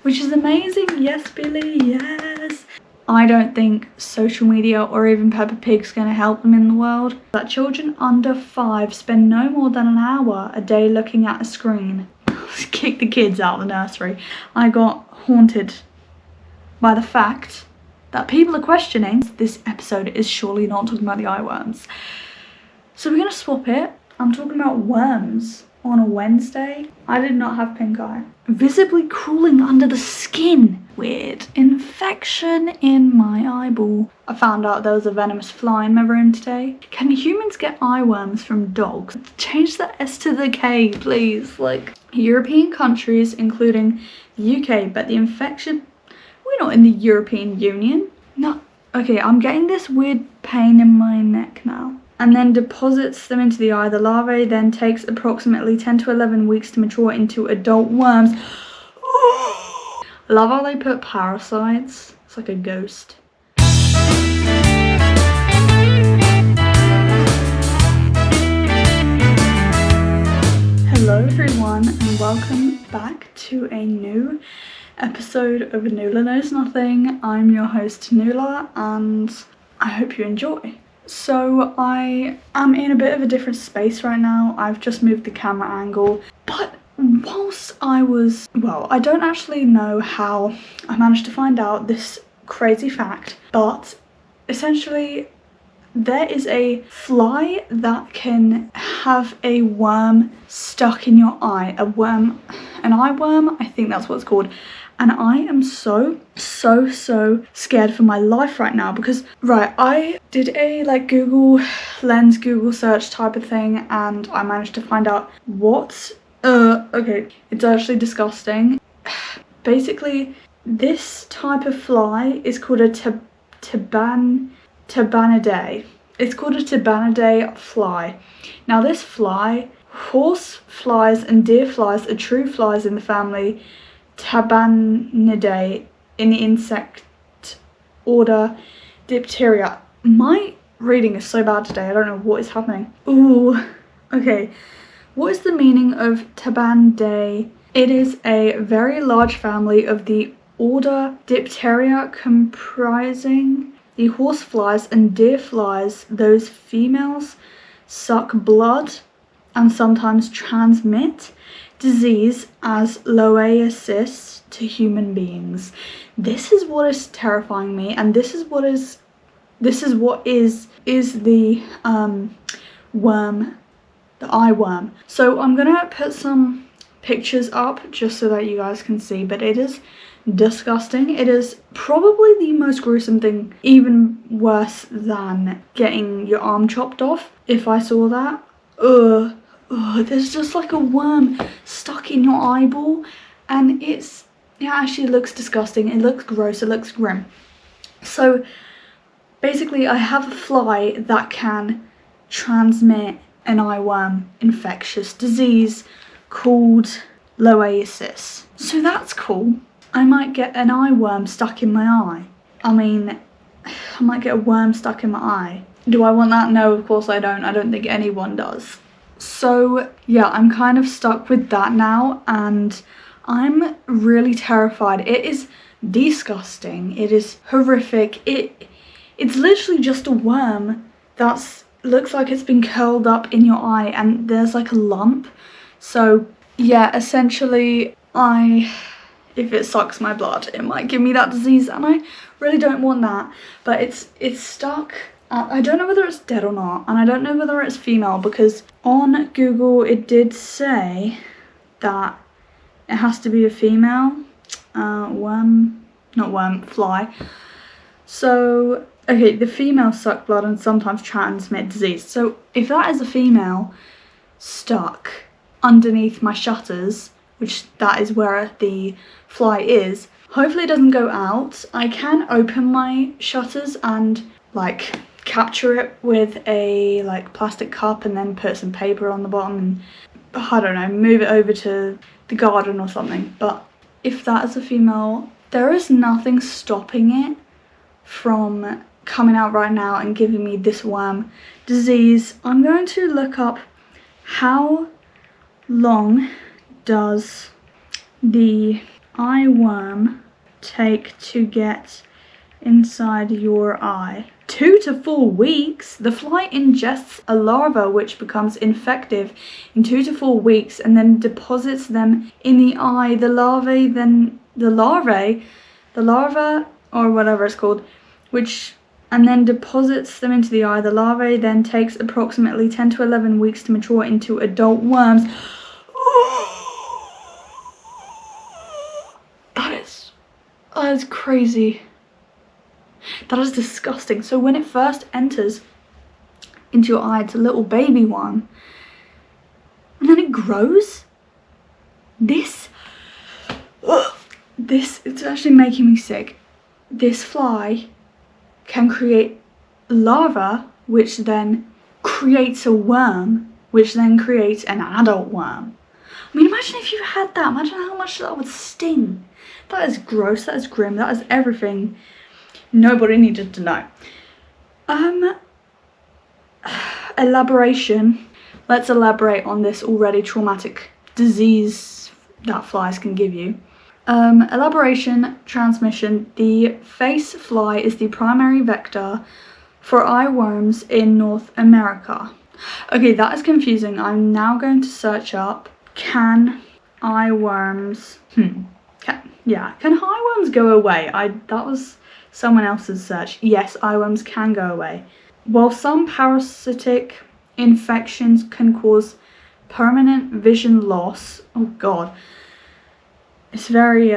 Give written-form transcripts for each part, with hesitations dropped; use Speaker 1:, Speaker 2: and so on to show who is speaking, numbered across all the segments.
Speaker 1: which is amazing. Yes, Billie, yes. I don't think social media or even Peppa Pig's going to help them in the world. That children under 5 spend no more than an hour a day looking at a screen. Kick the kids out of the nursery. I got haunted by the fact that people are questioning this episode is surely not talking about the eye worms. So we're going to swap it. I'm talking about worms on a Wednesday. I did not have pink eye. Visibly crawling under the skin. Weird. Infection in my eyeball. I found out there was a venomous fly in my room today. Can humans get eye worms from dogs? Change the S to the K, please. Like, European countries, including the UK, but the infection... We're not in the European Union. No. Okay, I'm getting this weird pain in my neck now. And then deposits them into the eye. The larvae then takes approximately 10 to 11 weeks to mature into adult worms. I love how they put parasites. It's like a ghost. Hello everyone and welcome back to a new episode of Nula Knows Nothing. I'm your host Nula and I hope you enjoy. So I am in a bit of a different space right now. I've just moved the camera angle, but whilst I was, well, I don't actually know how I managed to find out this crazy fact, but essentially there is a fly that can have a worm stuck in your eye, an eye worm, I think that's what it's called. And I am so scared for my life right now because, right, I did a Google search type of thing and I managed to find out what, okay, it's actually disgusting. Basically, this type of fly is called a Tabanidae. It's called a Tabanidae fly. Now this fly, horse flies and deer flies are true flies in the family Tabanidae in the insect order Dipteria. My reading is so bad today, I don't know what is happening. Ooh, okay. What is the meaning of Tabanidae? It is a very large family of the order Dipteria comprising the horseflies and deer flies. Those females suck blood and sometimes transmit disease as loiasis to human beings. This is what is terrifying me, and this is what is the worm, the eye worm. So I'm gonna put some pictures up just so that you guys can see, but it is disgusting. It is probably the most gruesome thing, even worse than getting your arm chopped off. If I saw that, there's just like a worm stuck in your eyeball, and it actually looks disgusting. It looks gross, it looks grim. So basically I have a fly that can transmit an eye worm infectious disease called loiasis. So that's cool. I might get an eye worm stuck in my eye. I mean, I might get a worm stuck in my eye. Do I want that? No, of course I don't. I don't think anyone does. So yeah, I'm kind of stuck with that now and I'm really terrified. It is disgusting. It is horrific. It's literally just a worm that looks like it's been curled up in your eye and there's like a lump. So yeah, essentially if it sucks my blood, it might give me that disease and I really don't want that. But it's stuck. I don't know whether it's dead or not, and I don't know whether it's female because on Google it did say that it has to be a female fly. So, okay, the females suck blood and sometimes transmit disease. So if that is a female stuck underneath my shutters, which that is where the fly is, hopefully it doesn't go out. I can open my shutters and capture it with a plastic cup and then put some paper on the bottom and I don't know, move it over to the garden or something. But if that is a female, there is nothing stopping it from coming out right now and giving me this worm disease. I'm going to look up how long does the eye worm take to get inside your eye? 2 to 4 weeks. The fly ingests a larva which becomes infective in 2 to 4 weeks and then deposits them in the eye. The larva or whatever it's called, and then deposits them into the eye. The larvae then takes approximately 10 to 11 weeks to mature into adult worms. That is crazy. That is disgusting. So when it first enters into your eye, it's a little baby one, and then it grows. It's actually making me sick. This fly can create larva, which then creates a worm, which then creates an adult worm. I mean, imagine if you had that. Imagine how much that would sting. That is gross. That is grim. That is everything nobody needed to know. Elaboration. Let's elaborate on this already traumatic disease that flies can give you. Elaboration, transmission. The face fly is the primary vector for eye worms in North America. Okay, that is confusing. I'm now going to search up, can eye worms, can eye worms go away? That was someone else's search. Yes, eye worms can go away. While some parasitic infections can cause permanent vision loss, oh god, it's very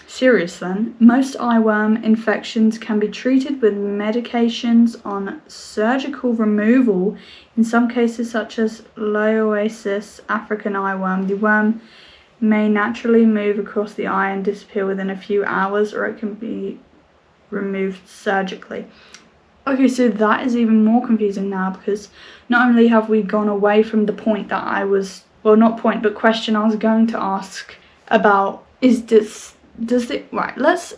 Speaker 1: serious then. Most eye worm infections can be treated with medications on surgical removal. In some cases, such as Loeosis African eye worm, the worm may naturally move across the eye and disappear within a few hours, or it can be removed surgically. Okay, so that is even more confusing now, because not only have we gone away from the point that I was, well, not point, but question I was going to ask about, let's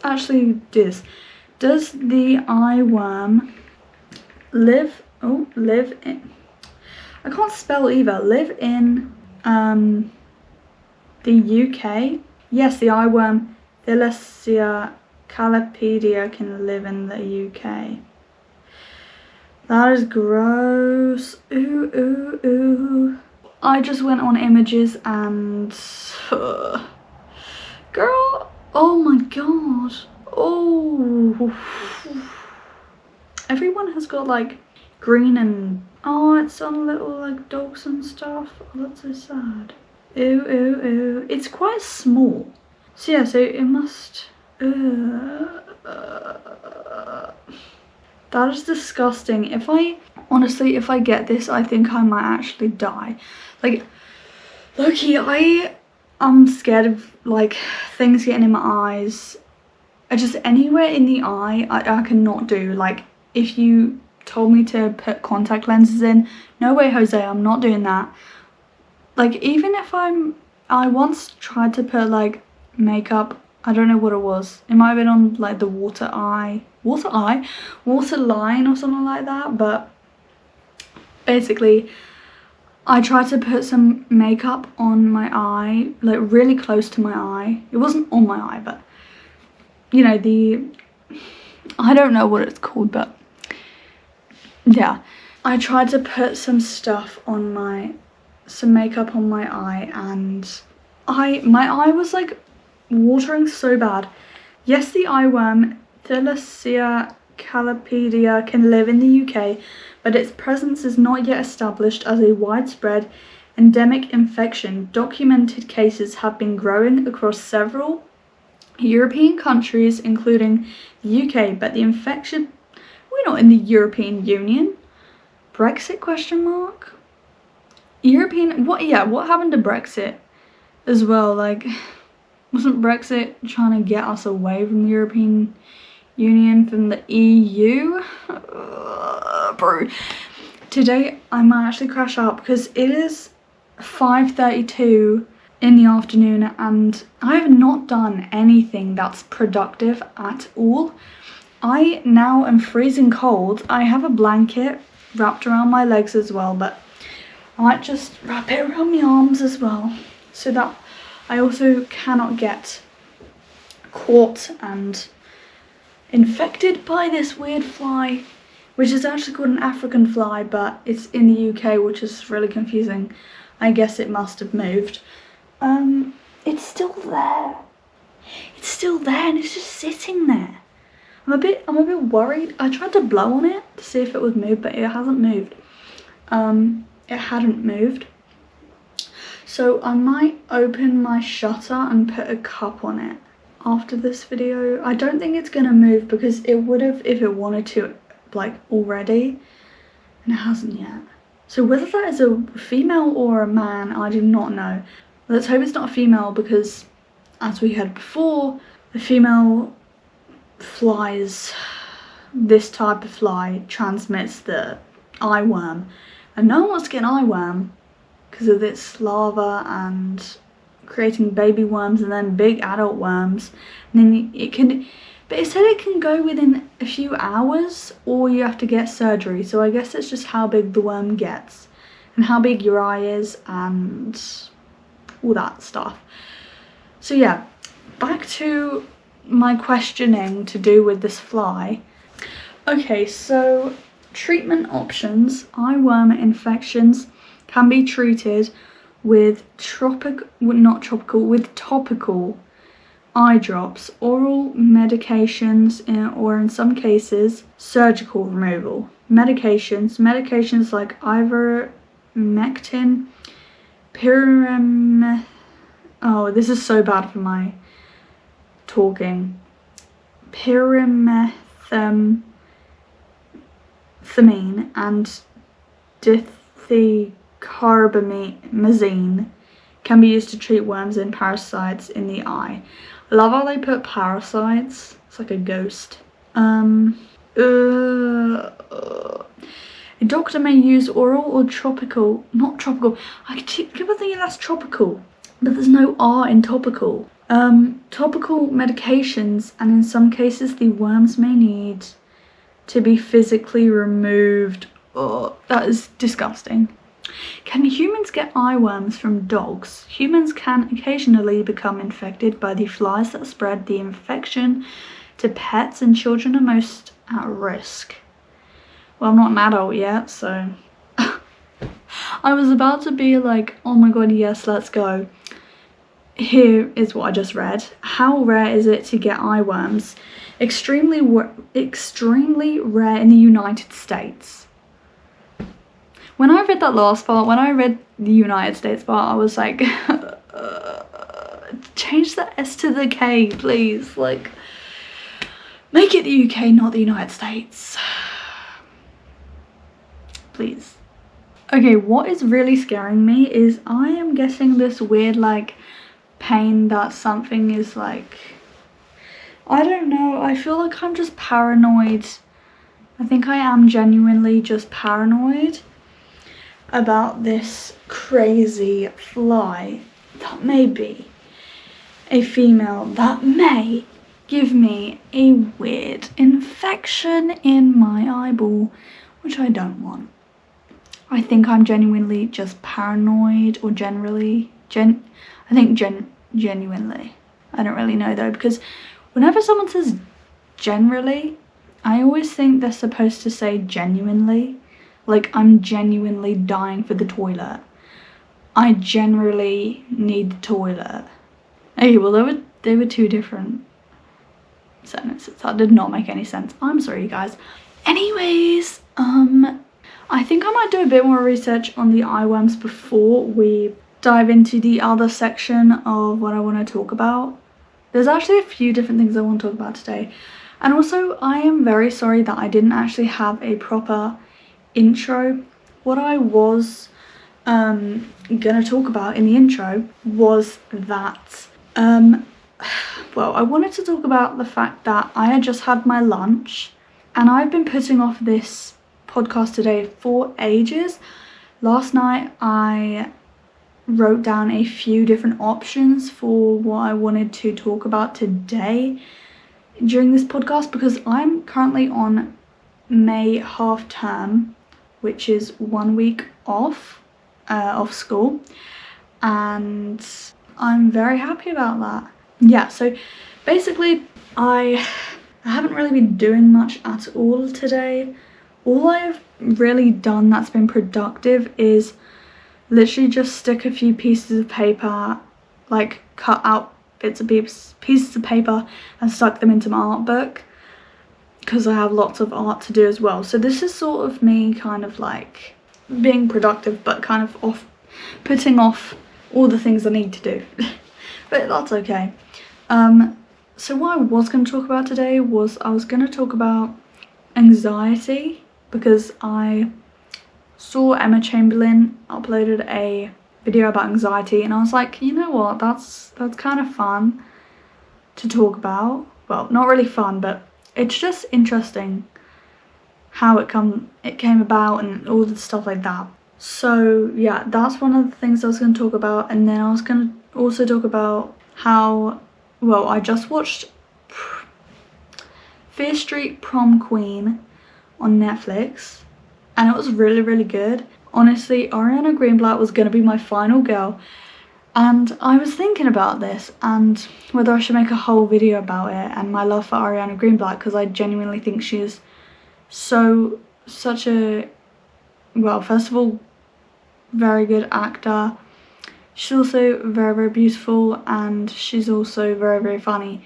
Speaker 1: actually do this. Does the eye worm live in, I can't spell either, live in the UK? Yes, the eye worm Thylacia calipedia can live in the UK. That is gross. Ooh, ooh, ooh. I just went on images and girl, oh my god. Oh, everyone has got like green and, oh, it's on little like dogs and stuff. Oh, that's so sad. Ooh, ooh, ooh. It's quite small. So yeah, so it must, that is disgusting. If I get this, I think I might actually die. Like, low-key, I'm scared of like things getting in my eyes. Just anywhere in the eye, I cannot do. Like, if you told me to put contact lenses in, no way, Jose, I'm not doing that. Like, even if I once tried to put like makeup, I don't know what it was. It might have been on like the water line or something like that. But basically, I tried to put some makeup on my eye, like really close to my eye. It wasn't on my eye, but you know, I don't know what it's called, but yeah. I tried to put some makeup on my eye, and my eye was like watering so bad. Yes, the eye worm Thylacia calipedia can live in the UK, but its presence is not yet established as a widespread endemic infection. Documented cases have been growing across several European countries, including the UK, but the infection, we're not in the European Union. Brexit question mark? European, what happened to Brexit as well? Like, wasn't Brexit trying to get us away from the European Union, from the EU? Bro, today I might actually crash out because it is 5:32 in the afternoon and I have not done anything that's productive at all. I now am freezing cold. I have a blanket wrapped around my legs as well, but I might just wrap it around my arms as well, so that I also cannot get caught and infected by this weird fly, which is actually called an African fly, but it's in the UK, which is really confusing. I guess it must have moved. It's still there. It's still there and it's just sitting there. I'm a bit worried. I tried to blow on it to see if it would move, but it hasn't moved. It hadn't moved. So I might open my shutter and put a cup on it after this video. I don't think it's gonna move because it would have if it wanted to, like, already, and it hasn't yet. So whether that is a female or a man, I do not know. Let's hope it's not a female because, as we had before, the female flies, this type of fly transmits the eyeworm, and no one wants to get an eyeworm because of its larva and creating baby worms and then big adult worms, and then it can, but it said it can go within a few hours or you have to get surgery. So I guess it's just how big the worm gets and how big your eye is and all that stuff. So yeah, back to my questioning to do with this fly. Okay, so treatment options. Eyeworm infections can be treated with topical eye drops, oral medications, or in some cases surgical removal. Medications like ivermectin, oh, this is so bad for my talking. Pyrimethamine and dithicarbamazine can be used to treat worms and parasites in the eye. I love how they put parasites. It's like a ghost. A doctor may use oral or topical, not tropical. I keep on thinking that's tropical, but there's no R in topical. Topical medications, and in some cases the worms may need to be physically removed. Oh, that is disgusting. Can humans get eyeworms from dogs? Humans can occasionally become infected by the flies that spread the infection to pets, and children are most at risk. Well, I'm not an adult yet, so I was about to be like, oh my god, yes, let's go. Here is what I just read. How rare is it to get eyeworms? Extremely rare in the United States. When I read that last part, when I read the United States part, I was like, change the S to the K, please. Like, make it the UK, not the United States. Please. Okay, what is really scaring me is I am getting this weird, like, pain that something is like, I don't know, I feel like I'm just paranoid. I think I am genuinely just paranoid about this crazy fly that may be a female that may give me a weird infection in my eyeball, which I don't want. I think I'm genuinely just paranoid, or genuinely. I don't really know though, because whenever someone says generally, I always think they're supposed to say genuinely. Like, I'm genuinely dying for the toilet. I generally need the toilet. Okay, well they were two different sentences. That did not make any sense. I'm sorry, you guys. Anyways, I think I might do a bit more research on the eyeworms before we dive into the other section of what I want to talk about. There's actually a few different things I want to talk about today. And also, I am very sorry that I didn't actually have a proper intro. What I was gonna talk about in the intro was that, well, I wanted to talk about the fact that I had just had my lunch and I've been putting off this podcast today for ages. Last night I wrote down a few different options for what I wanted to talk about today during this podcast, because I'm currently on May half term, which is 1 week off school, and I'm very happy about that. Yeah, so basically I haven't really been doing much at all today. All I've really done that's been productive is literally just stick a few pieces of paper, like cut out bits of pieces of paper and stuck them into my art book, because I have lots of art to do as well. So this is sort of me kind of like being productive, but kind of putting off all the things I need to do. But that's okay. So what I was going to talk about today was I was going to talk about anxiety, because I saw Emma Chamberlain uploaded a video about anxiety and I was like, you know what, that's kind of fun to talk about. Well, not really fun, but it's just interesting how it came about and all the stuff like that. So yeah, that's one of the things I was going to talk about. And then I was going to also talk about how, well, I just watched Fear Street Prom Queen on Netflix and it was really, really good. Honestly, Ariana Greenblatt was going to be my final girl, and I was thinking about this and whether I should make a whole video about it and my love for Ariana Greenblatt, because I genuinely think she is such a, well, first of all, very good actor. She's also very, very beautiful, and she's also very, very funny.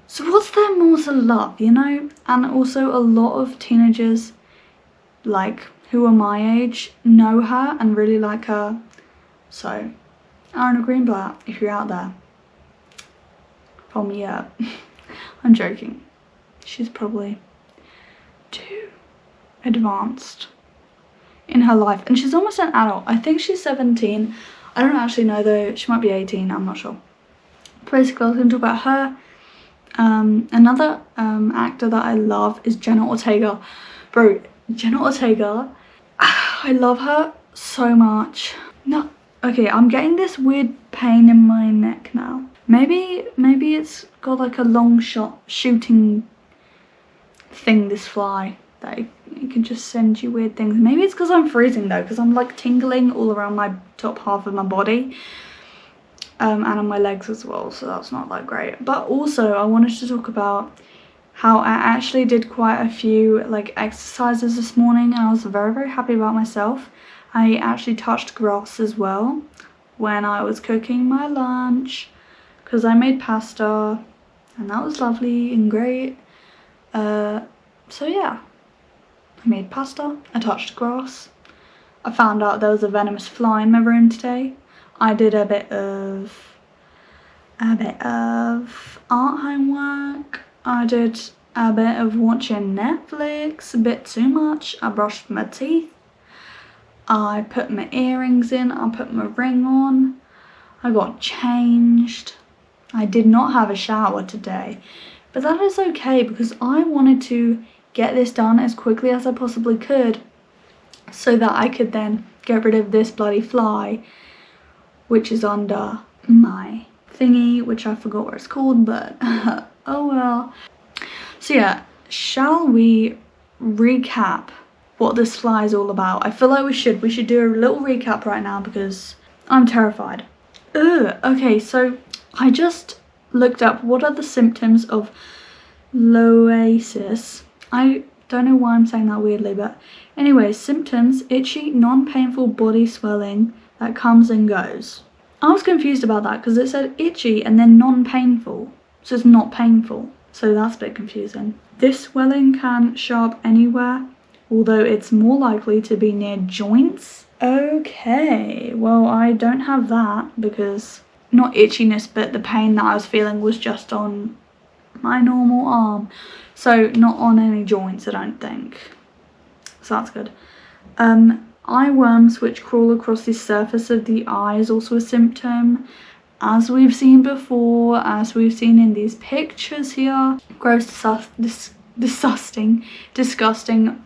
Speaker 1: So what's there more to love, you know? And also a lot of teenagers, like, who are my age, know her and really like her. So Ariana Greenblatt, if you're out there, call me up. I'm joking. She's probably too advanced in her life, and she's almost an adult. I think she's 17. I don't actually know though. She might be 18. I'm not sure. Basically, I was going to talk about her. Another actor that I love is Jenna Ortega. Bro, Jenna Ortega, I love her so much. No, okay, I'm getting this weird pain in my neck now. Maybe it's got like a long shot shooting thing, this fly, that it can just send you weird things. Maybe it's because I'm freezing though, because I'm like tingling all around my top half of my body. And on my legs as well, so that's not that great. But also I wanted to talk about how I actually did quite a few like exercises this morning, and I was very, very happy about myself. I actually touched grass as well when I was cooking my lunch, because I made pasta and that was lovely and great. So yeah, I made pasta, I touched grass. I found out there was a venomous fly in my room today. I did a bit of art homework. I did a bit of watching Netflix, a bit too much. I brushed my teeth. I put my earrings in. I put my ring on. I got changed. I did not have a shower today, but that is okay because I wanted to get this done as quickly as I possibly could so that I could then get rid of this bloody fly, which is under my thingy, which I forgot what it's called, but oh well. So yeah, shall we recap what this fly is all about? I feel like we should do a little recap right now because I'm terrified. Okay, so I just looked up what are the symptoms of loasis. I don't know why I'm saying that weirdly, but anyway, symptoms: itchy, non-painful body swelling that comes and goes. I was confused about that because it said itchy and then non-painful, so it's not painful, so that's a bit confusing. This swelling can show up anywhere, although it's more likely to be near joints. Okay, well, I don't have that because not itchiness, but the pain that I was feeling was just on my normal arm, so not on any joints, I don't think, so that's good. Eye worms which crawl across the surface of the eye is also a symptom, as we've seen before, as we've seen in these pictures here. Gross, disgusting,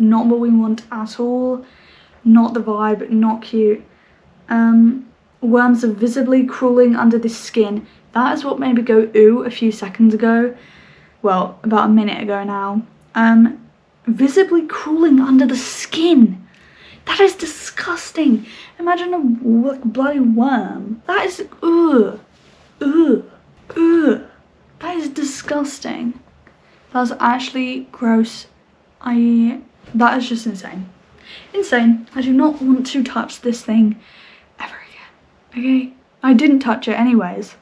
Speaker 1: not what we want at all, not the vibe, not cute. Worms are visibly crawling under the skin. That is what made me go ooh a few seconds ago, well, about a minute ago now. Visibly crawling under the skin. That is disgusting. Imagine a bloody worm. That is, ugh. That is disgusting. That's actually gross. That is just insane. Insane. I do not want to touch this thing ever again. Okay? I didn't touch it anyways,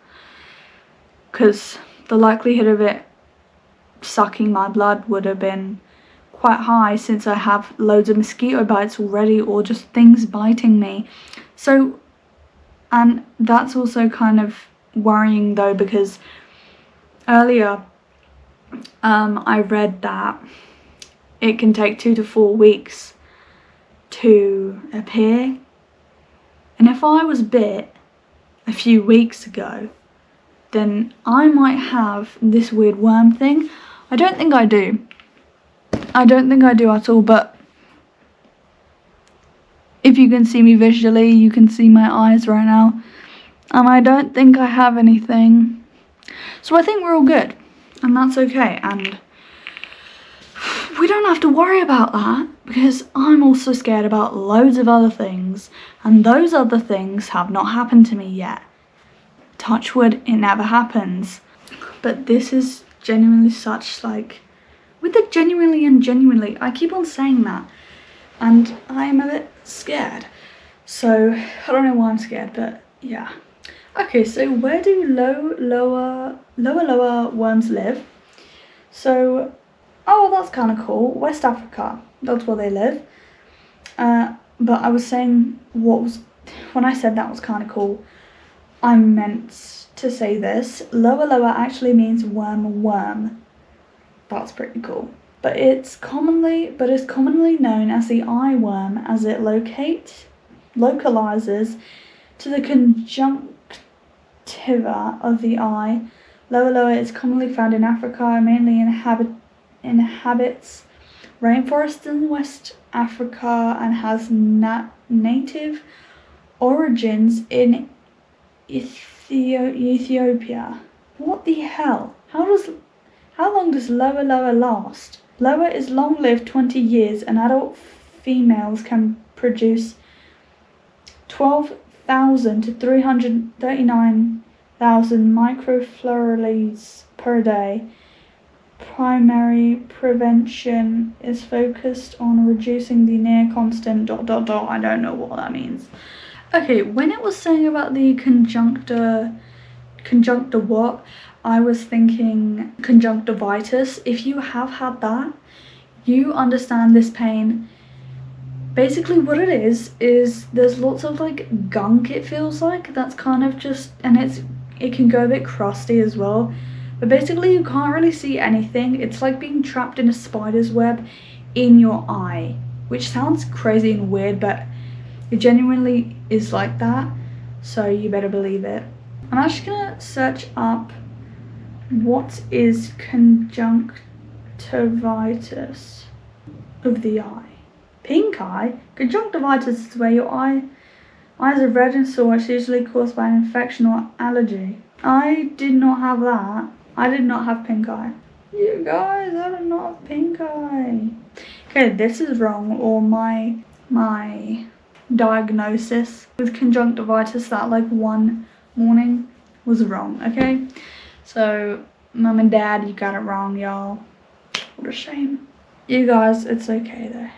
Speaker 1: because the likelihood of it sucking my blood would have been quite high, since I have loads of mosquito bites already, or just things biting me. So, and that's also kind of worrying though, because earlier I read that it can take 2 to 4 weeks to appear, and if I was bit a few weeks ago, then I might have this weird worm thing. I don't think I do. I don't think I do at all, but if you can see me visually, you can see my eyes right now, and I don't think I have anything. So I think we're all good, and that's okay, and we don't have to worry about that, because I'm also scared about loads of other things, and those other things have not happened to me yet. Touch wood, it never happens. But this is genuinely such, like, with the genuinely and genuinely, I keep on saying that, and I'm a bit scared. So I don't know why I'm scared, but yeah. Okay, so where do lower worms live? So, oh, that's kind of cool. West Africa, that's where they live. But I was saying when I said that was kind of cool, I meant to say this. Lower actually means worm. That's pretty cool. But it's commonly known as the eye worm, as it localizes to the conjunctiva of the eye. Lower is commonly found in Africa, mainly inhabits rainforests in West Africa, and has native origins in Ethiopia. What the hell? How long does lower last? Lower is long-lived, 20 years, and adult females can produce 12,000 to 339,000 microflorales per day. Primary prevention is focused on reducing the near constant ... I don't know what that means. Okay, when it was saying about the conjunctor what, I was thinking conjunctivitis. If you have had that, you understand this pain. Basically what it is there's lots of like gunk, it feels like, that's kind of just, and it can go a bit crusty as well, but basically you can't really see anything. It's like being trapped in a spider's web in your eye, which sounds crazy and weird, but it genuinely is like that, so you better believe it. I'm actually gonna search up what is conjunctivitis of the eye. Pink eye? Conjunctivitis is where your eyes are red and sore. It's usually caused by an infection or allergy. I did not have that. I did not have pink eye. You guys, I did not have pink eye. Okay, this is wrong, or my diagnosis with conjunctivitis that like one morning was wrong, okay? So, mum and dad, you got it wrong, y'all. What a shame. You guys, it's okay though.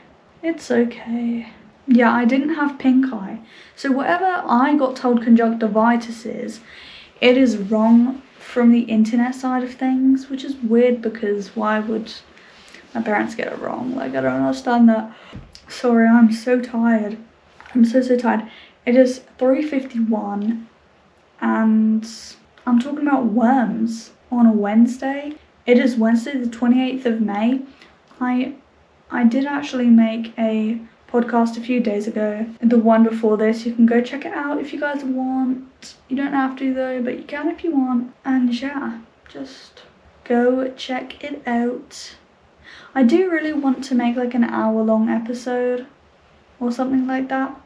Speaker 1: It's okay. Yeah, I didn't have pink eye. So whatever I got told conjunctivitis is, it is wrong from the internet side of things, which is weird because why would my parents get it wrong? Like, I don't understand that. Sorry, I'm so tired. I'm so tired. It is 3:51 and I'm talking about worms on a Wednesday. It is Wednesday the 28th of May. I did actually make a podcast a few days ago, the one before this. You can go check it out if you guys want. You don't have to though, but you can if you want. And yeah, just go check it out. I do really want to make like an hour-long episode or something like that.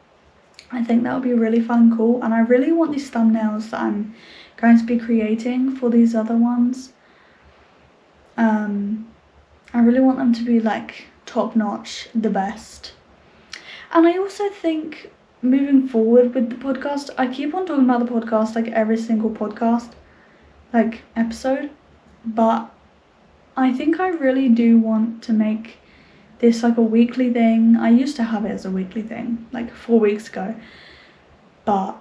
Speaker 1: I think that would be really fun and cool, and I really want these thumbnails that I'm going to be creating for these other ones. I really want them to be like top-notch, the best. And I also think moving forward with the podcast, I keep on talking about the podcast like every single podcast, like episode, but I think I really do want to make this like a weekly thing. I used to have it as a weekly thing like 4 weeks ago, but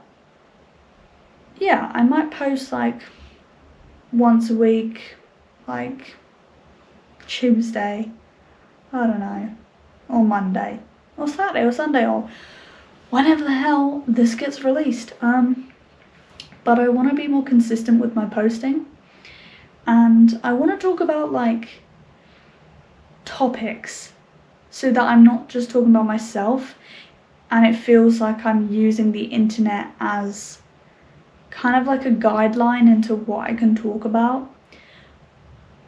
Speaker 1: yeah, I might post like once a week, like Tuesday, I don't know, or Monday or Saturday or Sunday or whenever the hell this gets released. But I want to be more consistent with my posting, and I want to talk about like topics so that I'm not just talking about myself and it feels like I'm using the internet as kind of like a guideline into what I can talk about,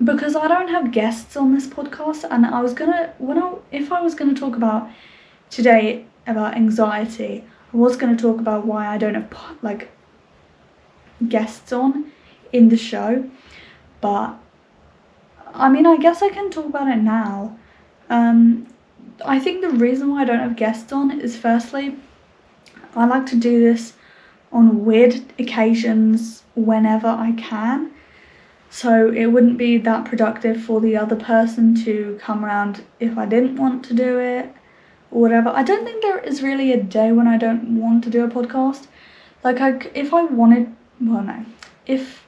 Speaker 1: because I don't have guests on this podcast. And I was gonna, if I was gonna talk about today about anxiety, I was gonna talk about why I don't have like guests on in the show, but I mean, I guess I can talk about it now. I think the reason why I don't have guests on is, firstly, I like to do this on weird occasions whenever I can, so it wouldn't be that productive for the other person to come around if I didn't want to do it or whatever. I don't think there is really a day when I don't want to do a podcast. Like, if I wanted, well, no, if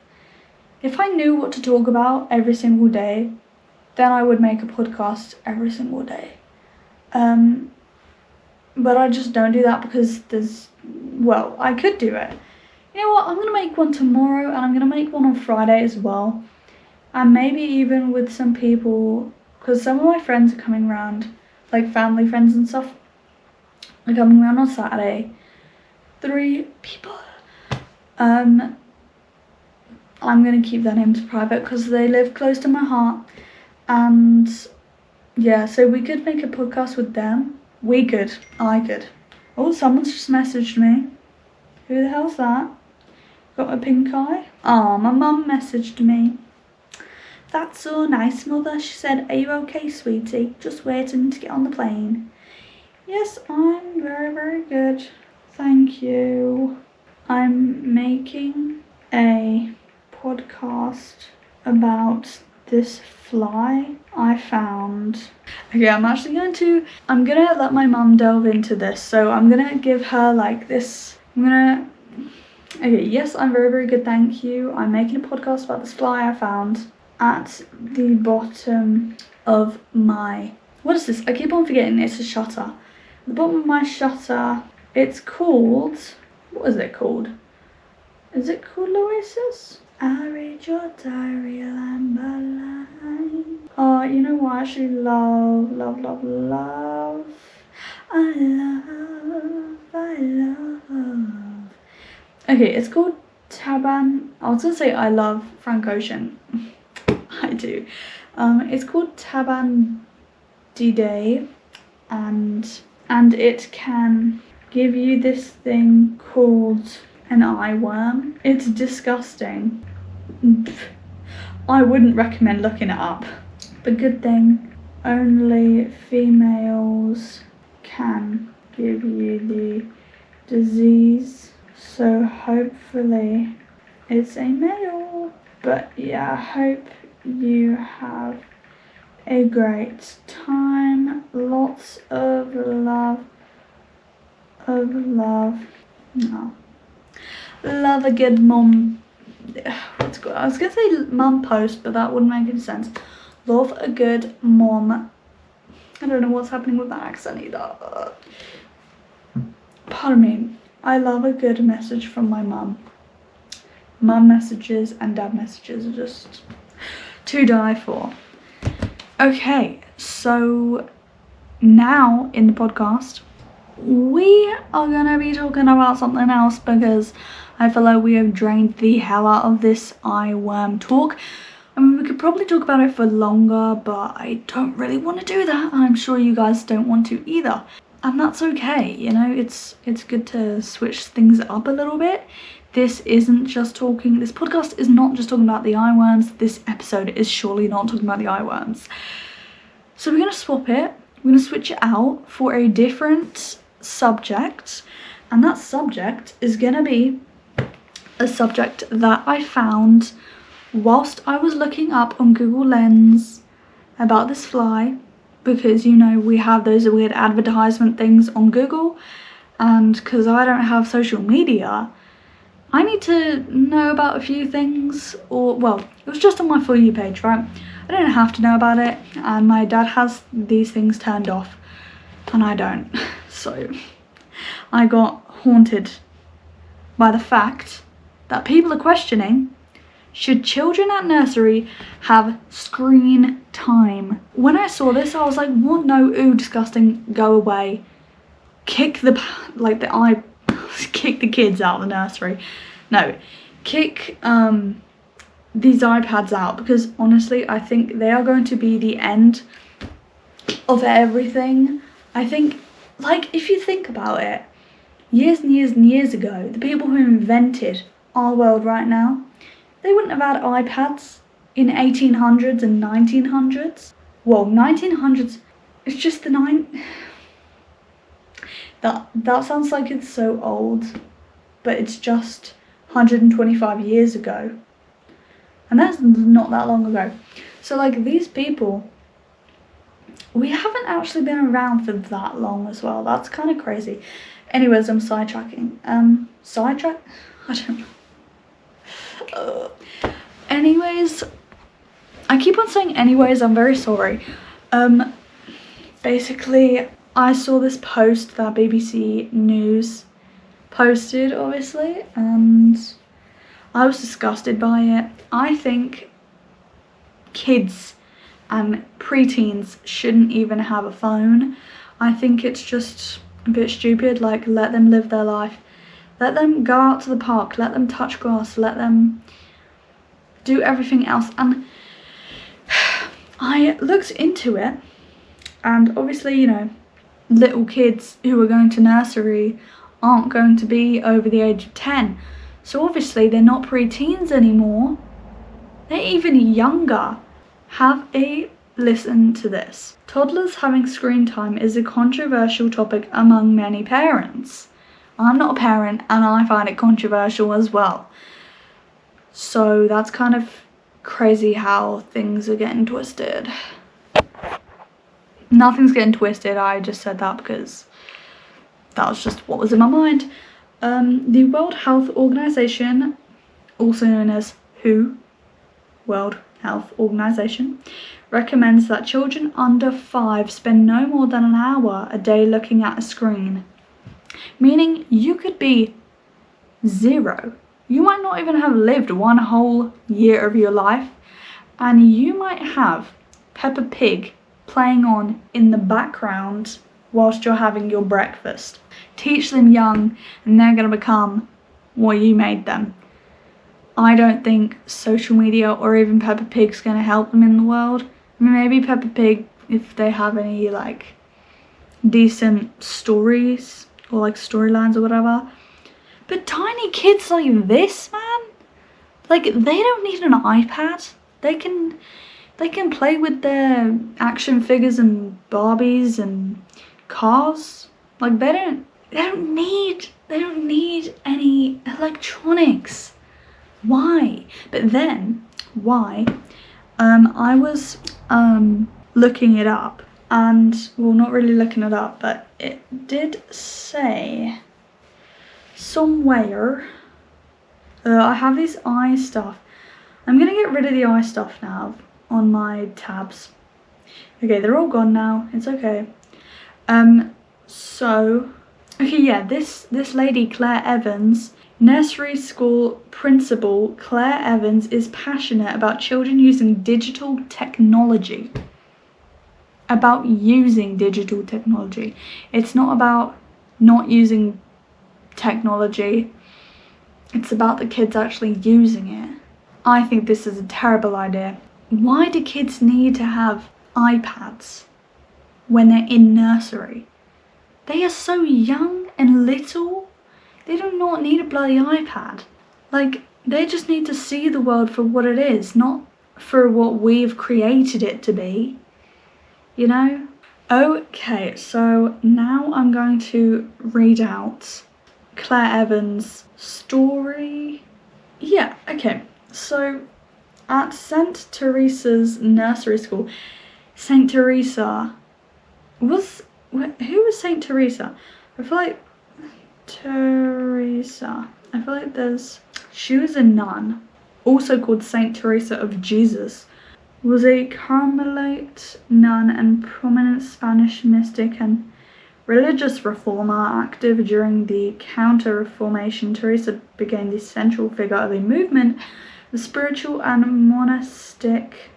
Speaker 1: I knew what to talk about every single day, then I would make a podcast every single day. But I just don't do that because well, I could do it. You know what, I'm gonna make one tomorrow, and I'm gonna make one on Friday as well. And maybe even with some people, because some of my friends are coming around, like family friends and stuff, are coming around on Saturday. 3 people. I'm gonna keep their names private because they live close to my heart. And yeah, so we could make a podcast with them. I could. Oh, someone's just messaged me. Who the hell's that? Got a pink eye? Oh, my mum messaged me. That's so nice, mother. She said, are you okay, sweetie? Just waiting to get on the plane. Yes, I'm very, very good. Thank you. I'm making a podcast about this fly I found. Okay, I'm gonna let my mum delve into this. So I'm gonna give her like this, okay, yes, I'm very, very good, thank you. I'm making a podcast about this fly I found at the bottom of my, what is this? I keep on forgetting it's a shutter. At the bottom of my shutter, it's called, what is it called? Is it called Oasis? I read your diary line by line. Oh, you know what I actually love? I love. Okay, it's called Taban. I was gonna say I love Frank Ocean. I do. It's called Taban Day, and it can give you this thing called an eye worm. It's disgusting. I wouldn't recommend looking it up. But good thing, only females can give you the disease. So hopefully it's a male. But yeah, I hope you have a great time. Lots of love. No. Love a good mum. I was gonna say mum post, but that wouldn't make any sense. Love a good mum. I don't know what's happening with that accent either. Pardon me. I love a good message from my mum. Mum messages and dad messages are just to die for. Okay, so now in the podcast, we are gonna be talking about something else because I feel like we have drained the hell out of this eye worm talk. I mean, we could probably talk about it for longer, but I don't really want to do that. I'm sure you guys don't want to either. And that's okay, you know, it's good to switch things up a little bit. This podcast is not just talking about the eye worms. This episode is surely not talking about the eye worms. So we're gonna swap it. We're gonna switch it out for a different subject. And that subject is gonna be a subject that I found whilst I was looking up on Google Lens about this fly, because you know we have those weird advertisement things on Google, and because I don't have social media, I need to know about a few things, or well, it was just on my For You page, right? I don't have to know about it, and my dad has these things turned off and I don't. So I got haunted by the fact that people are questioning, should children at nursery have screen time? When I saw this, I was like, what? No, ooh, disgusting, go away. Kick the kids out of the nursery. No, kick these iPads out, because honestly, I think they are going to be the end of everything. I think, like, if you think about it, years and years and years ago, the people who invented our world right now, they wouldn't have had iPads in 1800s and 1900s. Well, 1900s, it's just the that sounds like it's so old, but it's just 125 years ago. And that's not that long ago. So like, these people, we haven't actually been around for that long as well. That's kind of crazy. Anyways, I'm sidetracking. Sidetrack? I don't know. Anyways, I keep on saying anyways, I'm very sorry. Basically, I saw this post that BBC News posted, obviously, and I was disgusted by it. I think kids and preteens shouldn't even have a phone. I think it's just a bit stupid. Like, let them live their life. Let them go out to the park. Let them touch grass. Let them do everything else. And I looked into it, and obviously, you know, little kids who are going to nursery aren't going to be over the age of 10. So obviously they're not preteens anymore. They're even younger. Have a listen to this. Toddlers having screen time is a controversial topic among many parents. I'm not a parent and I find it controversial as well. So that's kind of crazy how things are getting twisted. Nothing's getting twisted, I just said that because that was just what was in my mind. The World Health Organization, also known as WHO, World Health Organization, recommends that children under 5 spend no more than an hour a day looking at a screen. Meaning you could be 0. You might not even have lived 1 whole year of your life, and you might have Peppa Pig playing on in the background whilst you're having your breakfast. Teach them young and they're going to become what you made them. I don't think social media or even Peppa Pig's going to help them in the world. I mean, maybe Peppa Pig, if they have any like decent stories or like storylines or whatever. But tiny kids like this, man, like, they don't need an iPad. They can play with their action figures and Barbies and cars. Like, they don't need any electronics. Why? But then why? I was looking it up, and well, not really looking it up, but it did say somewhere. I have this eye stuff. I'm gonna get rid of the eye stuff now on my tabs. Okay, they're all gone now. It's okay. So, okay, yeah, this lady, Claire Evans, nursery school principal Claire Evans, is passionate about children using digital technology. About using digital technology. It's not about not using technology. It's about the kids actually using it. I think this is a terrible idea. Why do kids need to have iPads when they're in nursery? They are so young and little. They do not need a bloody iPad. Like, they just need to see the world for what it is, not for what we've created it to be. You know? Okay, so now I'm going to read out Claire Evans' story. Yeah, okay. So At St. Teresa's nursery school. St. Teresa who was St. Teresa? I feel like she was a nun, also called St. Teresa of Jesus, was a Carmelite nun and prominent Spanish mystic and religious reformer. Active during the Counter-Reformation, Teresa became the central figure of a movement of spiritual and monastic,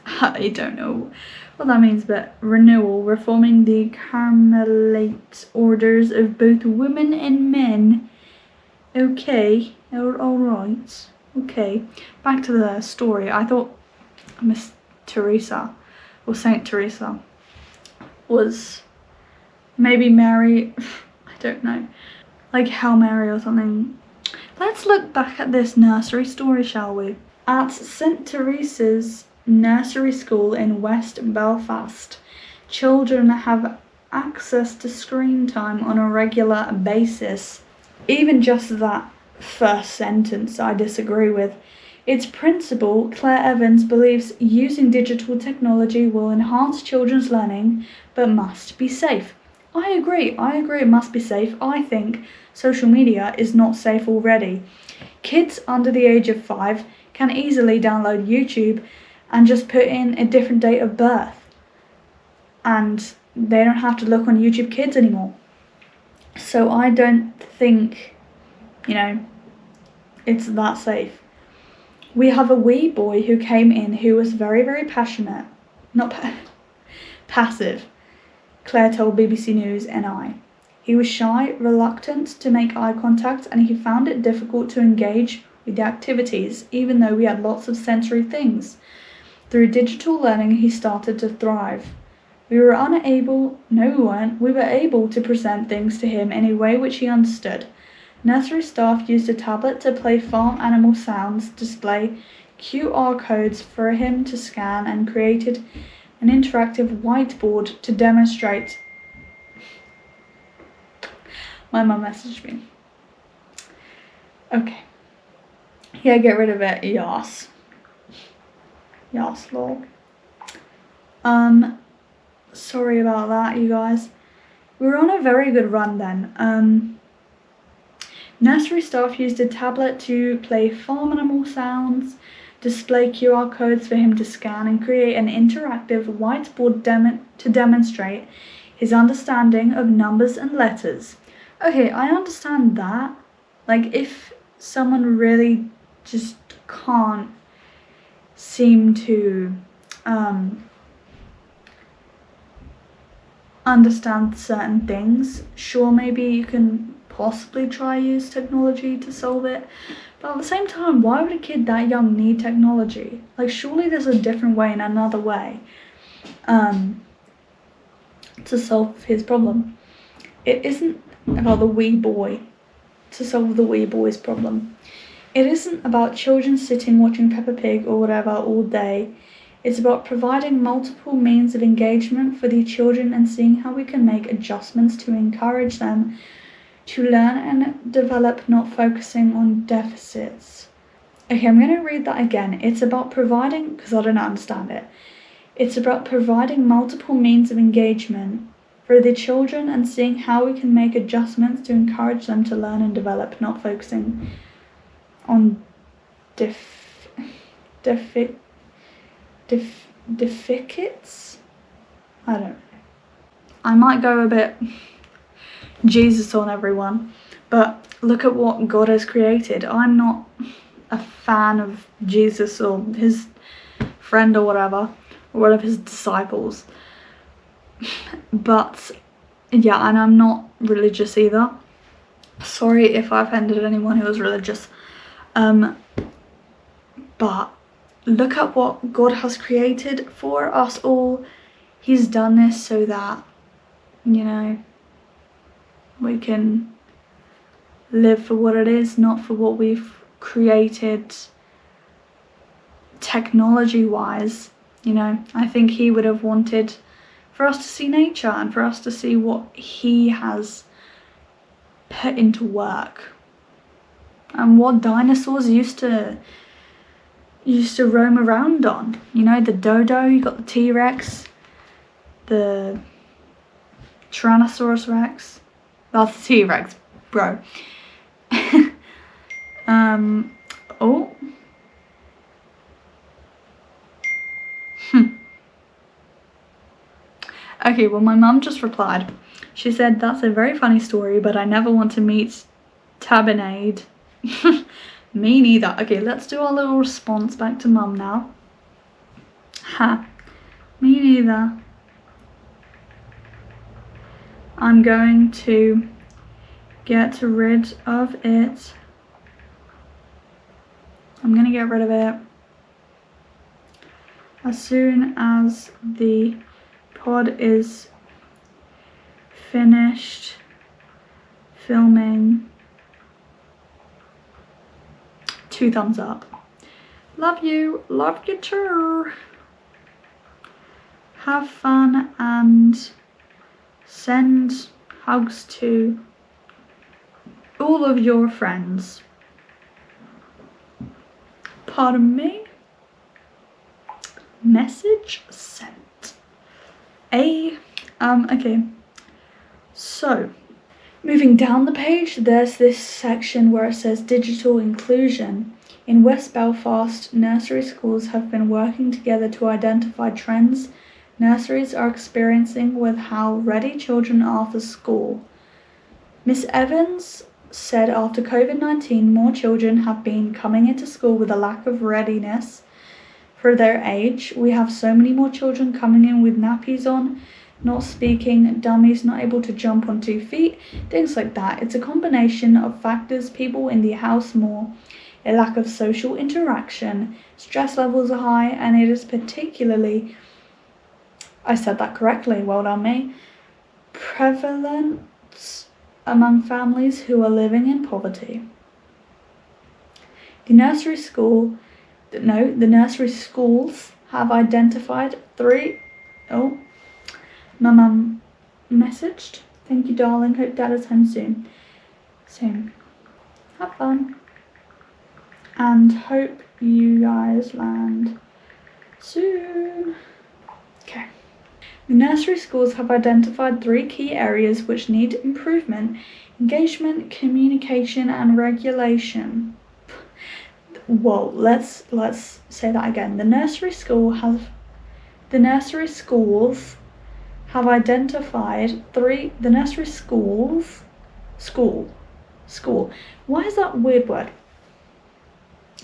Speaker 1: I don't know what that means, but renewal, reforming the Carmelite orders of both women and men. Okay, alright. Okay, back to the story. I thought Miss Teresa, or Saint Teresa, was maybe Mary, I don't know, like Hail Mary or something. Let's look back at this nursery story, shall we? At St. Teresa's nursery school in West Belfast, children have access to screen time on a regular basis. Even just that first sentence I disagree with. Its principal, Claire Evans, believes using digital technology will enhance children's learning but must be safe. I agree it must be safe. I think social media is not safe already. Kids under the age of 5 can easily download YouTube and just put in a different date of birth, and they don't have to look on YouTube Kids anymore. So I don't think, it's that safe. We have a wee boy who came in who was very, very passionate, passive, Claire told BBC News NI. He was shy, reluctant to make eye contact, and he found it difficult to engage with the activities, even though we had lots of sensory things. Through digital learning, he started to thrive. We were able to present things to him in a way which he understood. Nursery staff used a tablet to play farm animal sounds, display QR codes for him to scan, and created an interactive whiteboard to demonstrate. My mum messaged me. Okay. Yeah, get rid of it. Yas, lol. Sorry about that, you guys. We're on a very good run then. Nursery staff used a tablet to play farm animal sounds, display QR codes for him to scan, and create an interactive whiteboard to demonstrate his understanding of numbers and letters. Okay, I understand that. Like, if someone really just can't seem to understand certain things, sure, maybe you can possibly try use technology to solve it. But at the same time, why would a kid that young need technology? Like, surely there's a different way and another way to solve his problem. It isn't about the wee boy to solve the wee boy's problem. It isn't about children sitting watching Peppa Pig or whatever all day. It's about providing multiple means of engagement for the children and seeing how we can make adjustments to encourage them to learn and develop, not focusing on deficits. Okay, I'm going to read that again. It's about providing, because I don't understand it. It's about providing multiple means of engagement for the children and seeing how we can make adjustments to encourage them to learn and develop, not focusing on deficits? I don't know. I might go a bit Jesus on everyone, but look at what God has created. I'm not a fan of Jesus or his friend or whatever, or one of his disciples. But yeah, and I'm not religious either. Sorry if I offended anyone who was religious. But look at what God has created for us all. He's done this so that, we can live for what it is, not for what we've created technology-wise. I think he would have wanted for us to see nature and for us to see what he has put into work and what dinosaurs used to, used to roam around on. You know, the dodo, you got the T-Rex, the Tyrannosaurus Rex. That's the T-Rex, bro. Oh. Okay, well my mum just replied. She said, that's a very funny story, but I never want to meet Tabinade. Me neither. Okay, let's do our little response back to mum now. Ha. Me neither. I'm going to get rid of it. I'm gonna get rid of it as soon as the pod is finished filming. 2 thumbs up. Love you too. Have fun and send hugs to all of your friends. Pardon me. Message sent. Okay. So, moving down the page, there's this section where it says digital inclusion. In West Belfast, nursery schools have been working together to identify trends nurseries are experiencing with how ready children are for school. Miss Evans said after COVID-19, more children have been coming into school with a lack of readiness for their age. We have so many more children coming in with nappies on, not speaking, dummies, not able to jump on 2 feet, things like that. It's a combination of factors, people in the house more, a lack of social interaction, stress levels are high, and it is particularly, I said that correctly, well done me, prevalent among families who are living in poverty. The nursery schools have identified 3, oh, my mum messaged. Thank you, darling. Hope Dad is home soon. Have fun. And hope you guys land soon. Okay. The nursery schools have identified 3 key areas which need improvement: engagement, communication, and regulation. Whoa, let's say that again. The nursery schools have identified 3. The nursery school. Why is that a weird word?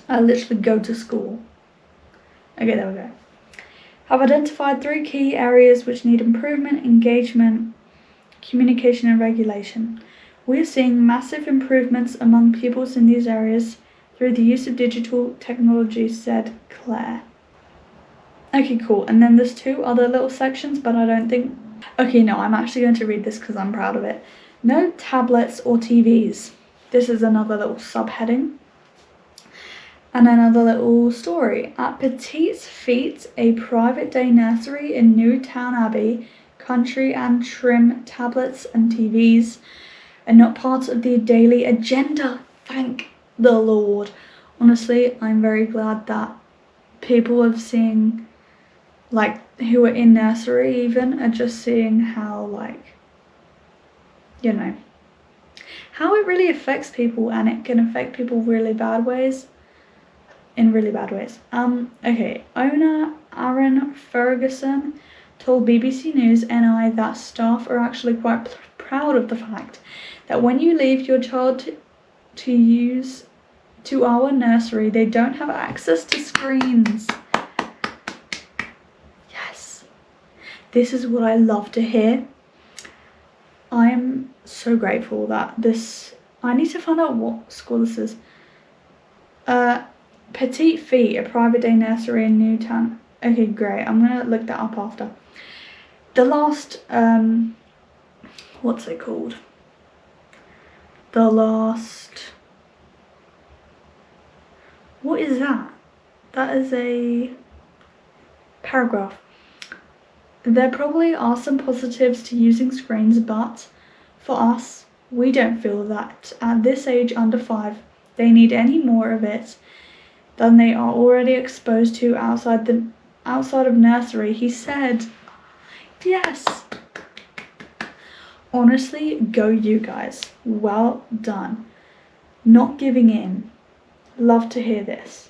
Speaker 1: I literally go to school. Okay, there we go. Have identified 3 key areas which need improvement: engagement, communication, and regulation. We are seeing massive improvements among pupils in these areas through the use of digital technology, said Claire. Okay, cool. And then there's 2 other little sections, but I don't think... Okay, no, I'm actually going to read this because I'm proud of it. No tablets or TVs. This is another little subheading. And another little story. At Petite Feet, a private day nursery in Newtown Abbey, Country and Trim tablets and TVs are not part of the daily agenda. Thank the Lord. Honestly, I'm very glad that people have seen, like, who are in nursery even, are just seeing how, like, you know, how it really affects people, and it can affect people really bad ways. In really bad ways. Okay, owner Aaron Ferguson told BBC News NI that staff are actually quite proud of the fact that when you leave your child to our nursery, they don't have access to screens. Yes, this is what I love to hear. I am so grateful that this, I need to find out what school this is. Petite Feet, a private day nursery in Newtown. Okay, great. I'm gonna look that up after. The last, what's it called? The last, what is that? That is a paragraph. There probably are some positives to using screens, but for us, we don't feel that at this age under 5, they need any more of it. than they are already exposed to outside of nursery. He said, yes. Honestly, go you guys. Well done. Not giving in. Love to hear this.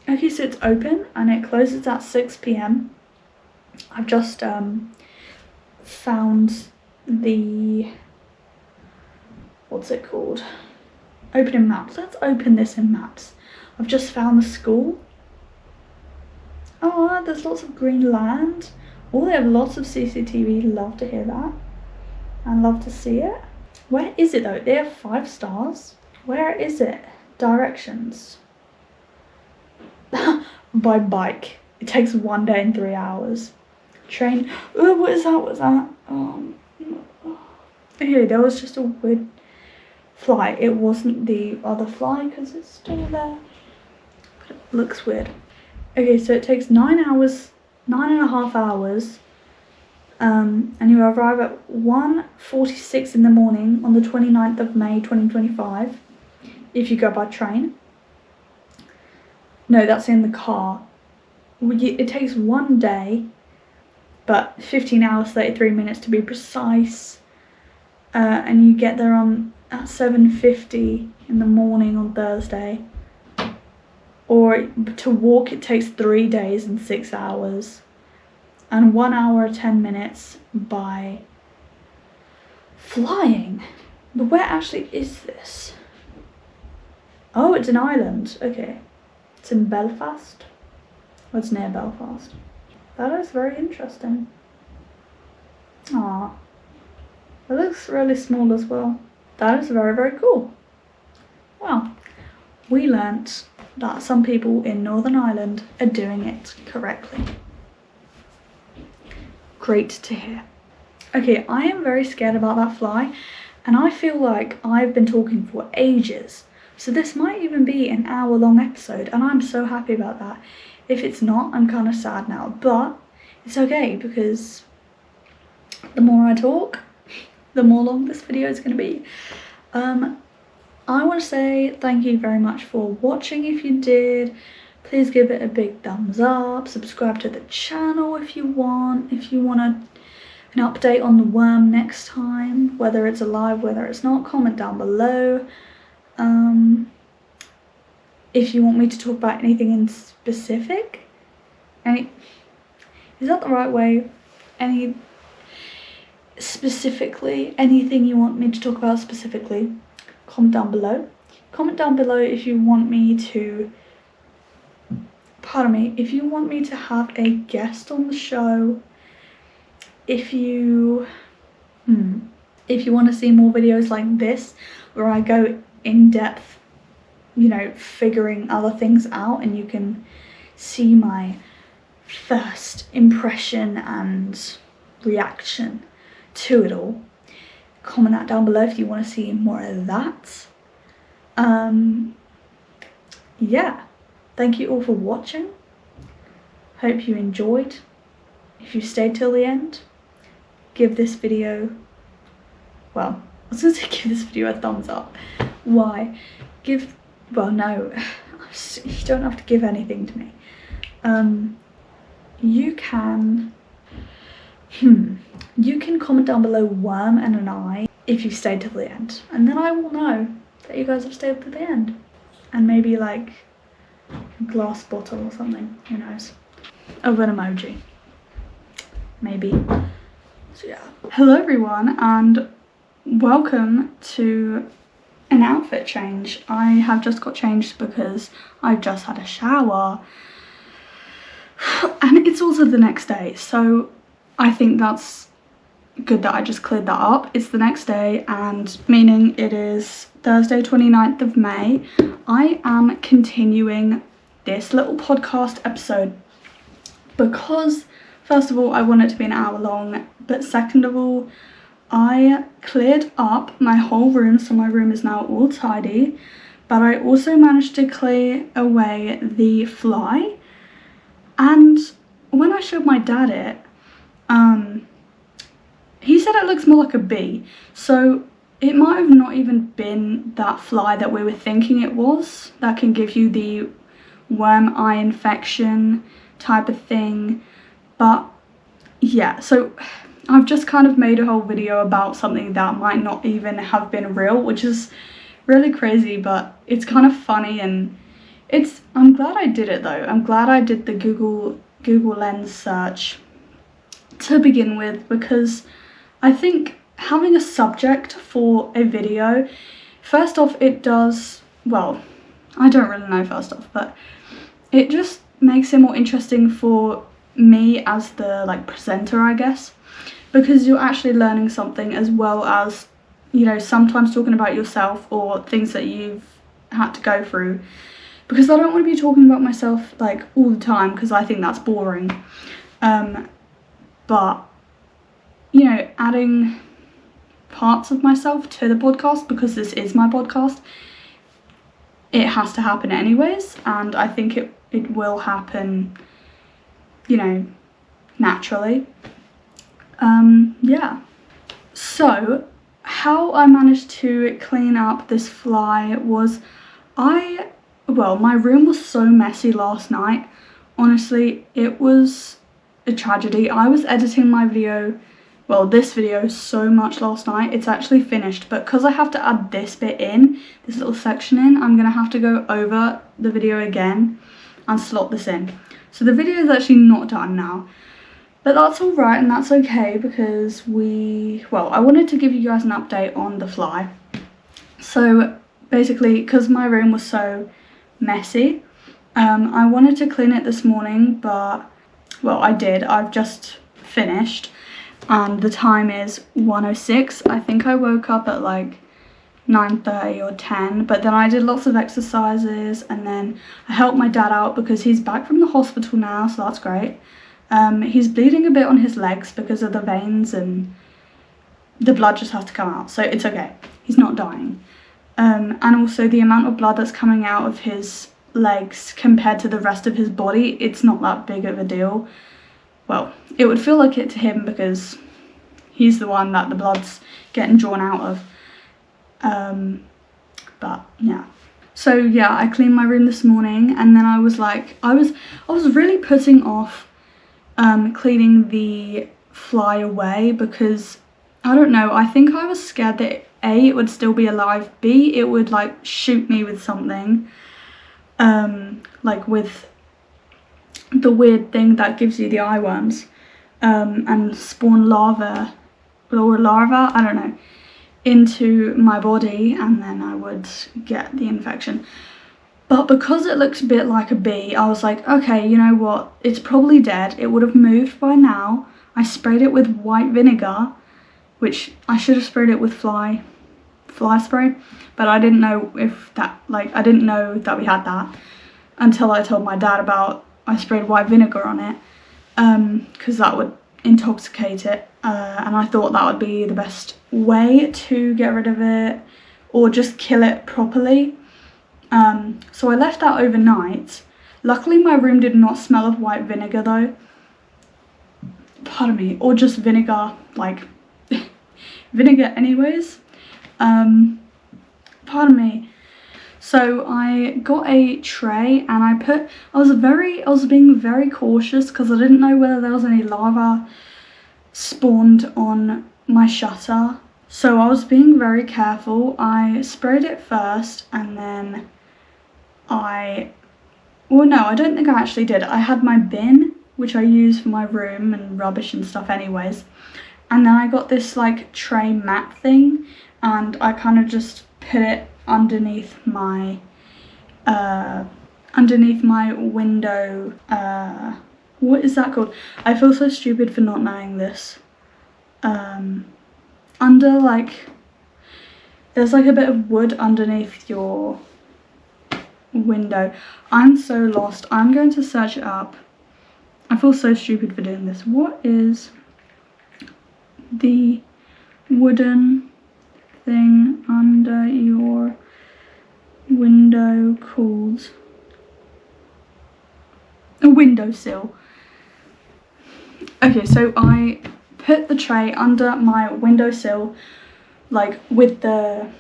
Speaker 1: Okay, so it's open and it closes at 6 p.m. I've just found the, what's it called? Open in maps. Let's open this in maps. I've just found the school. Oh, there's lots of green land. Oh, they have lots of CCTV. Love to hear that. And love to see it. Where is it though? They have 5 stars. Where is it? Directions. By bike. It takes 1 day and 3 hours. Train. Oh, what is that? What is that? Okay, there was just a weird fly. It wasn't the other fly because it's still there. But it looks weird. Okay, so it takes 9.5 hours. And you arrive at 1:46 in the morning on the 29th of May 2025 if you go by train. No, that's in the car. It takes 1 day, but 15 hours 33 minutes to be precise. And you get there at 7:50 in the morning on Thursday. Or to walk it takes 3 days and 6 hours. And 1 hour 10 minutes by flying. But where actually is this? Oh, it's an island. Okay. It's in Belfast. Well, it's near Belfast. That is very interesting. Ah, it looks really small as well. That is very, very cool. Well, we learnt that some people in Northern Ireland are doing it correctly. Great to hear. Okay, I am very scared about that fly, and I feel like I've been talking for ages. So this might even be an hour-long episode, and I'm so happy about that. If it's not, I'm kind of sad now, but it's okay because the more I talk, the more long this video is going to be. I want to say thank you very much for watching. If you did, please give it a big thumbs up, subscribe to the channel if you want. If you want an update on the worm next time, whether it's alive, whether it's not, comment down below. If you want me to talk about anything in specific, is that the right way? Anything you want me to talk about specifically, comment down below. Comment down below if you want me to, if you want me to have a guest on the show, if you want to see more videos like this where I go in depth, you know, figuring other things out, and you can see my first impression and reaction to it all. Comment that down below if you want to see more of that. Yeah, thank you all for watching. Hope you enjoyed. If you stayed till the end, give this video, well, I was going to say give this video a thumbs up. Why? Well, no, you don't have to give anything to me. You can comment down below worm and an eye if you stayed till the end, and then I will know that you guys have stayed till the end. And maybe like a glass bottle or something, who knows, of an emoji maybe. So yeah, hello everyone and welcome to an outfit change. I have just got changed because I've just had a shower and it's also the next day, so I think that's good that I just cleared that up. It's the next day, and meaning it is Thursday 29th of May. I am continuing this little podcast episode because first of all I want it to be an hour long, but second of all I cleared up my whole room, so my room is now all tidy, but I also managed to clear away the fly. And when I showed my dad it, he said it looks more like a bee. So it might have not even been that fly that we were thinking it was, that can give you the worm eye infection type of thing. But yeah, so I've just kind of made a whole video about something that might not even have been real, which is really crazy, but it's kind of funny. And I'm glad I did it though. I'm glad I did the Google Lens search to begin with, because I think having a subject for a video, first off, it does, well, I don't really know first off, but it just makes it more interesting for me as the like presenter, I guess, because you're actually learning something, as well as, you know, sometimes talking about yourself or things that you've had to go through, because I don't want to be talking about myself like all the time, because I think that's boring. But you know, adding parts of myself to the podcast, because this is my podcast, it has to happen anyways, and I think it will happen, you know, naturally. Yeah. So how I managed to clean up this fly was, well, my room was so messy last night. Honestly, it was a tragedy. I was editing my video, well, this video, so much last night. It's actually finished, but because I have to add this bit in, this little section in, I'm gonna have to go over the video again and slot this in. So the video is actually not done now, but that's all right, and that's okay, because I wanted to give you guys an update on the fly. So basically, because my room was so messy, I wanted to clean it this morning, but well, I did. I've just finished, and the time is 1:06. I think I woke up at like 9:30 or 10, but then I did lots of exercises, and then I helped my dad out because he's back from the hospital now, so that's great. He's bleeding a bit on his legs because of the veins, and the blood just has to come out, so it's okay. He's not dying. And also the amount of blood that's coming out of his legs compared to the rest of his body, it's not that big of a deal. Well, it would feel like it to him because he's the one that the blood's getting drawn out of. But yeah. So yeah, I cleaned my room this morning, and then I was like, I was really putting off cleaning the fly away, because I don't know, I think I was scared that A, it would still be alive, B, it would like shoot me with something, like with the weird thing that gives you the eye worms, and spawn larva, I don't know, into my body, and then I would get the infection. But because it looks a bit like a bee, I was like, okay, you know what, it's probably dead, it would have moved by now. I sprayed it with white vinegar, which I should have sprayed it with fly spray, but I didn't know if that, like, I didn't know that we had that until I told my dad about, I sprayed white vinegar on it, because that would intoxicate it, and I thought that would be the best way to get rid of it, or just kill it properly. So I left that overnight. Luckily my room did not smell of white vinegar though. Pardon me, or just vinegar, like vinegar anyways. Pardon me. So I got a tray, and I was being very cautious because I didn't know whether there was any lava spawned on my shutter. So I was being very careful. I sprayed it first, and then well no, I don't think I actually did. I had my bin, which I use for my room and rubbish and stuff anyways. And then I got this like tray mat thing, and I kind of just put it underneath my window, what is that called? I feel so stupid for not knowing this. Under, like, there's like a bit of wood underneath your window. I'm so lost. I'm going to search it up. I feel so stupid for doing this. What is the wooden thing under your window called? A windowsill. Okay, so I put the tray under my windowsill like with the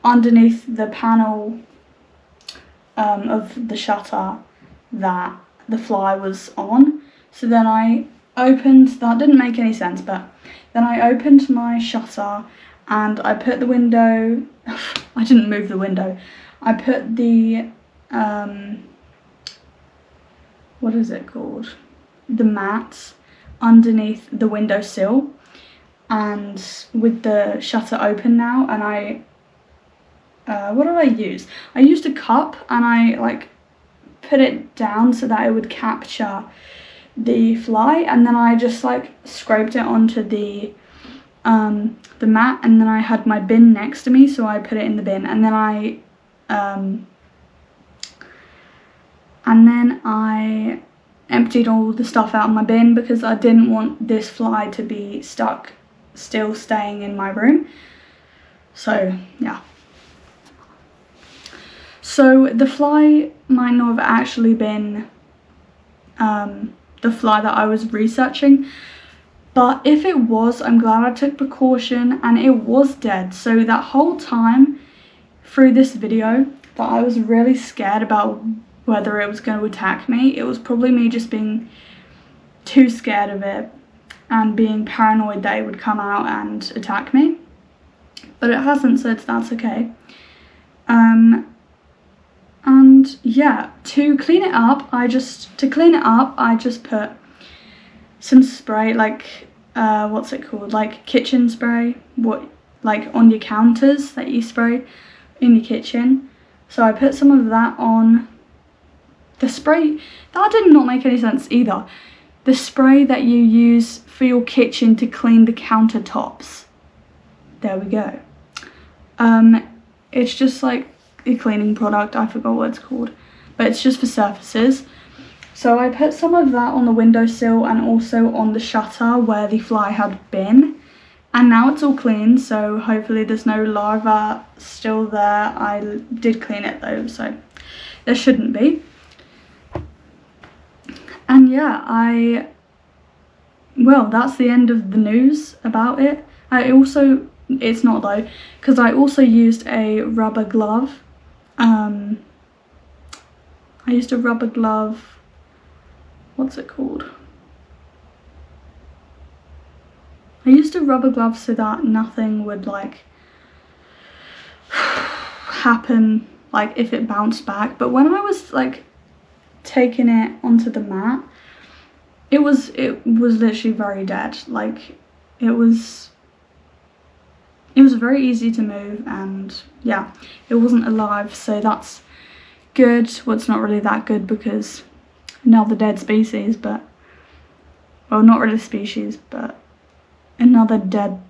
Speaker 1: underneath the panel of the shutter that the fly was on. So then I opened, that didn't make any sense, but then I opened my shutter and I put the window, I didn't move the window, I put the, what is it called? The mat underneath the windowsill, and with the shutter open now, and I, what did I use? I used a cup and I like put it down so that it would capture the fly, and then I just like scraped it onto the mat, and then I had my bin next to me, so I put it in the bin, and then I emptied all the stuff out of my bin because I didn't want this fly to be stuck, still staying in my room. So yeah. So the fly might not have actually been the fly that I was researching, but if it was, I'm glad I took precaution, and it was dead. So that whole time through this video that I was really scared about whether it was going to attack me, it was probably me just being too scared of it and being paranoid that it would come out and attack me. But it hasn't, so that's okay. And yeah, to clean it up, I just put some spray, like what's it called, like kitchen spray, like on your counters that you spray in your kitchen. So I put some of that on the spray. That did not make any sense either. The spray that you use for your kitchen to clean the countertops. There we go. It's just like a cleaning product, I forgot what it's called, but it's just for surfaces. So I put some of that on the windowsill and also on the shutter where the fly had been, and now it's all clean, so hopefully there's no larva still there. I did clean it though, so there shouldn't be. And yeah, well, that's the end of the news about it. It's not though, because I also used a rubber glove. I used a rubber glove, what's it called? I used a rubber glove so that nothing would like happen, like if it bounced back. But when I was like taking it onto the mat, it was literally very dead. Like it was very easy to move, and yeah, it wasn't alive, so that's good. Well, it's not really that good because another dead species, but, well, not really species, but another dead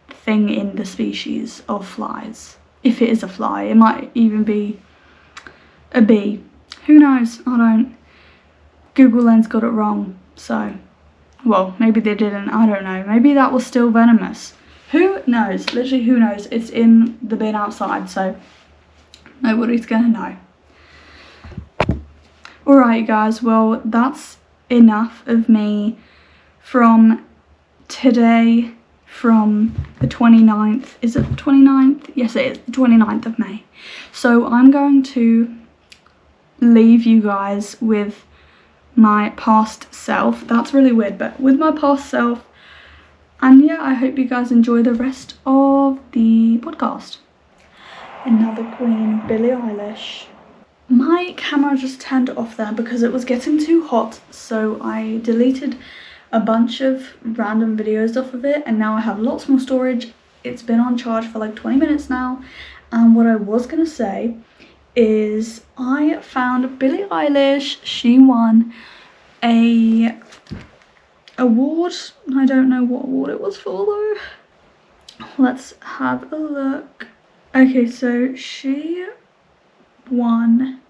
Speaker 1: thing in the species of flies. If it is a fly, it might even be a bee. Who knows? I don't. Google Lens got it wrong, so, well, maybe they didn't, I don't know. Maybe that was still venomous. Who knows? Literally, who knows? It's in the bin outside, so nobody's gonna know. Alright guys, well, that's enough of me from today, from the 29th. Is it the 29th? Yes, it is the 29th of May. So I'm going to leave you guys with my past self. That's really weird, but with my past self. And yeah, I hope you guys enjoy the rest of the podcast. Another queen, Billie Eilish. My camera just turned off there because it was getting too hot, so I deleted a bunch of random videos off of it, and now I have lots more storage. It's been on charge for like 20 minutes now, and what I was gonna say is I found Billie Eilish. She won a award. I don't know what award it was for though. Let's have a look. Okay, so she won,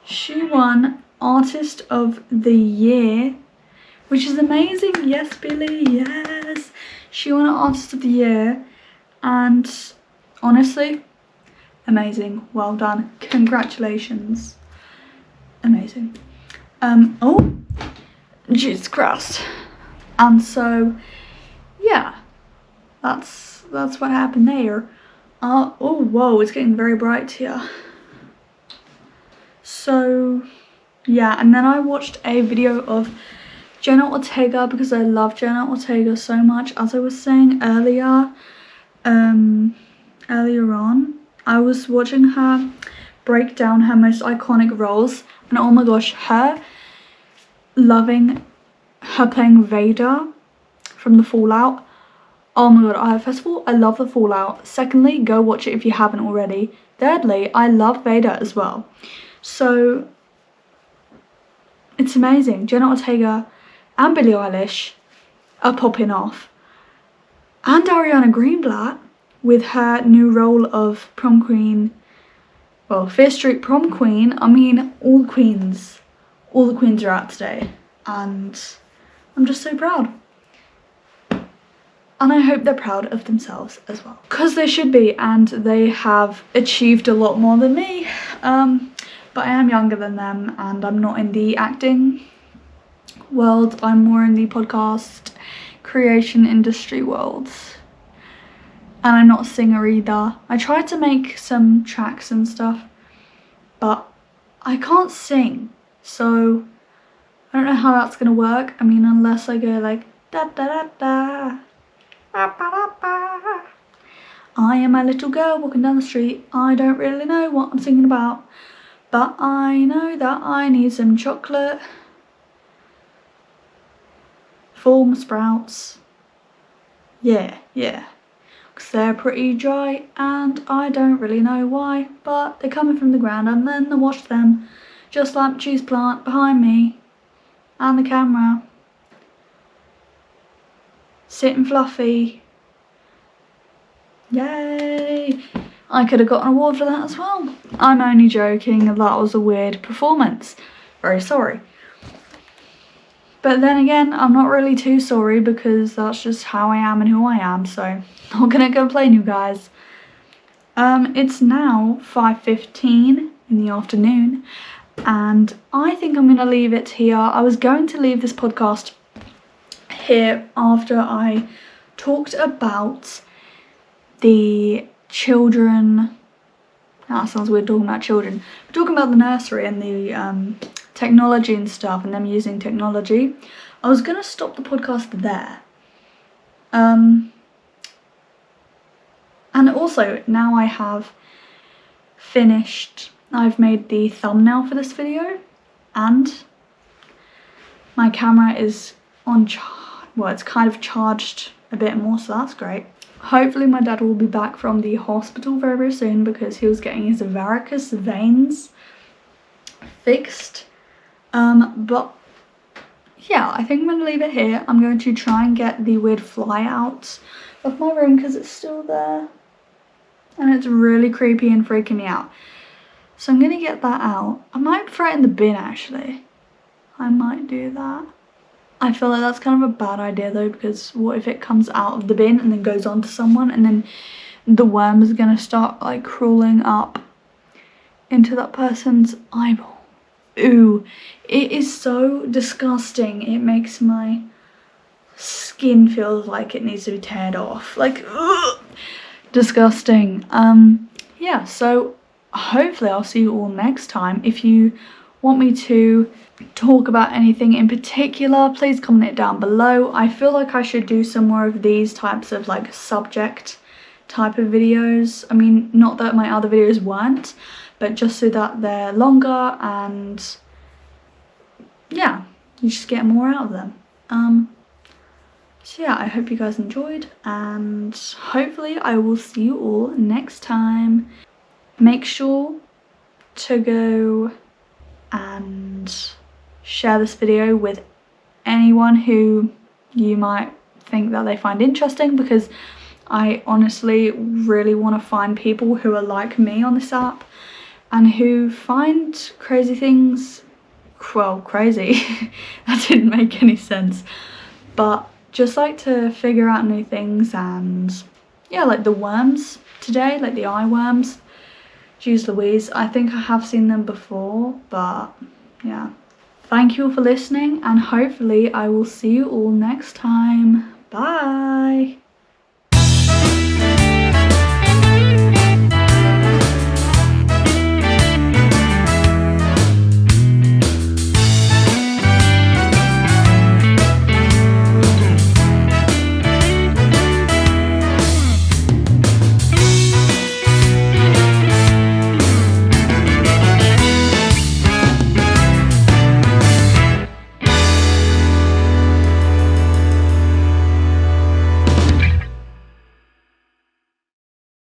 Speaker 1: she won Artist of the Year, which is amazing. Yes, Billie, yes. She won Artist of the Year, and honestly, amazing. Well done. Congratulations. Amazing. Oh, Jesus Christ. And so, yeah, that's what happened there. Oh whoa, it's getting very bright here. So yeah, and then I watched a video of Jenna Ortega because I love Jenna Ortega so much. As I was saying earlier on, I was watching her break down her most iconic roles, and oh my gosh, loving her playing VEDA from the Fallout. Oh my god, first of all, I love the Fallout. Secondly, go watch it if you haven't already. Thirdly, I love VEDA as well. So it's amazing. Jenna Ortega and Billie Eilish are popping off. And Ariana Greenblatt with her new role of prom queen. Well, Fierce Street prom queen. I mean, all the queens are out today. And I'm just so proud. And I hope they're proud of themselves as well. Because they should be, and they have achieved a lot more than me. But I am younger than them, and I'm not in the acting world. I'm more in the podcast creation industry world. And I'm not a singer either. I tried to make some tracks and stuff, but I can't sing. So I don't know how that's gonna work. I mean, unless I go like da da da da. I am a little girl walking down the street. I don't really know what I'm singing about, but I know that I need some chocolate for my sprouts. Yeah. Because they're pretty dry and I don't really know why, but they're coming from the ground and then I wash them, just like the cheese plant behind me and the camera. Sitting fluffy. Yay! I could have got an award for that as well. I'm only joking, that was a weird performance. Very sorry. But then again, I'm not really too sorry because that's just how I am and who I am, so not gonna complain, you guys. It's now 5:15 in the afternoon and I think I'm gonna leave it here. I was going to leave this podcast here after I talked about the children. That sounds weird talking about children. We're talking about the nursery and the technology and stuff and them using technology. I was gonna stop the podcast there. And also now I have finished, I've made the thumbnail for this video and my camera is on well, it's kind of charged a bit more, so that's great. Hopefully my dad will be back from the hospital very, very soon because he was getting his varicose veins fixed. But yeah, I think I'm going to leave it here. I'm going to try and get the weird fly out of my room because it's still there. And it's really creepy and freaking me out. So I'm going to get that out. I might throw it in the bin actually. I might do that. I feel like that's kind of a bad idea though, because what if it comes out of the bin and then goes on to someone and then the worm is gonna start like crawling up into that person's eyeball. Ooh, it is so disgusting. It makes my skin feel like it needs to be teared off. Like, ugh, disgusting. Yeah, so hopefully I'll see you all next time. If you want me to talk about anything in particular, please comment it down below. I feel like I should do some more of these types of like subject type of videos. I mean, not that my other videos weren't, but just so that they're longer and yeah, you just get more out of them. So yeah, I hope you guys enjoyed and hopefully I will see you all next time. Make sure to go and share this video with anyone who you might think that they find interesting, because I honestly really want to find people who are like me on this app and who find crazy things, well, crazy, that didn't make any sense, but just like to figure out new things. And yeah, like the worms today, like the eye worms. Jeez Louise, I think I have seen them before, but yeah. Thank you all for listening and hopefully I will see you all next time. Bye!